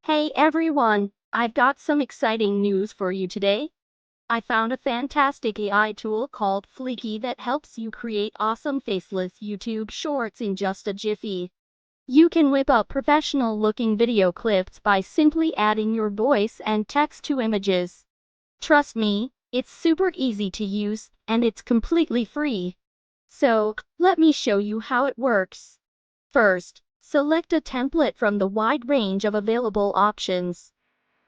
Hey everyone, I've got some exciting news for you today. I found a fantastic AI tool called Fleeky that helps you create awesome faceless YouTube shorts in just a jiffy. You can whip up professional-looking video clips by simply adding your voice and text to images. Trust me, it's super easy to use, and it's completely free. So, let me show you how it works. First, select a template from the wide range of available options.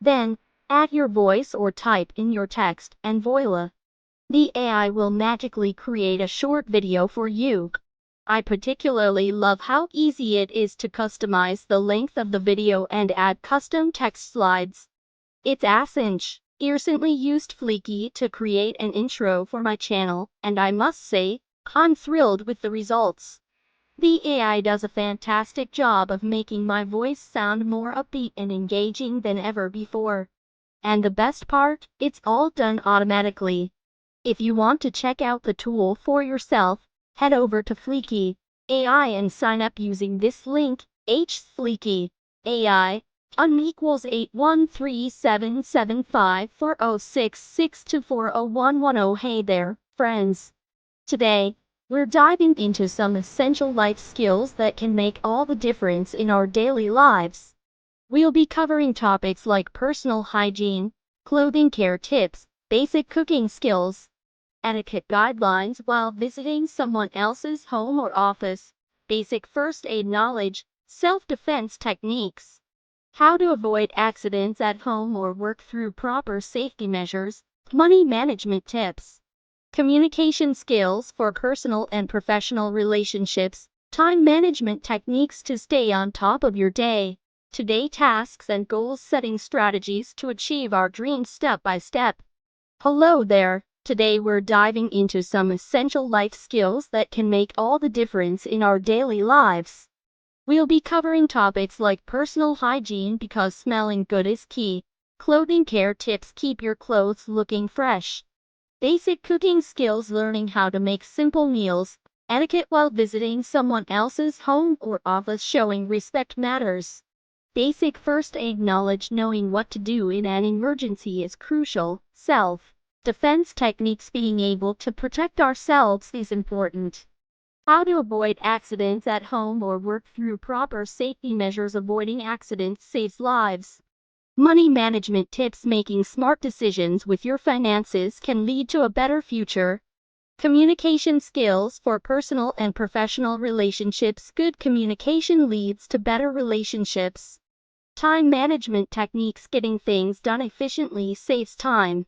Then, add your voice or type in your text, and voila! The AI will magically create a short video for you. I particularly love how easy it is to customize the length of the video and add custom text slides. It's recently used Fleeky to create an intro for my channel, and I must say, I'm thrilled with the results. The AI does a fantastic job of making my voice sound more upbeat and engaging than ever before. And the best part, it's all done automatically. If you want to check out the tool for yourself, head over to Fleeky AI and sign up using this link, hfleeky AI == 8137754066240110. Hey there, friends. Today, we're diving into some essential life skills that can make all the difference in our daily lives. We'll be covering topics like personal hygiene, clothing care tips, basic cooking skills, etiquette guidelines while visiting someone else's home or office, basic first aid knowledge, self-defense techniques, how to avoid accidents at home or work through proper safety measures, money management tips, communication skills for personal and professional relationships, time management techniques to stay on top of your day-to-day tasks and goal-setting strategies to achieve our dreams step by step. Hello there. Today we're diving into some essential life skills that can make all the difference in our daily lives. We'll be covering topics like personal hygiene because smelling good is key, clothing care tips keep your clothes looking fresh, basic cooking skills learning how to make simple meals, etiquette while visiting someone else's home or office showing respect matters. Basic first aid knowledge knowing what to do in an emergency is crucial. Self-defense techniques being able to protect ourselves is important. How to avoid accidents at home or work through proper safety measures. Avoiding accidents saves lives. Money management tips. Making smart decisions with your finances can lead to a better future. Communication skills for personal and professional relationships. Good communication leads to better relationships. Time management techniques. Getting things done efficiently saves time.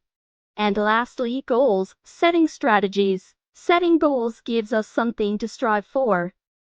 And lastly, goals setting strategies. Setting goals gives us something to strive for.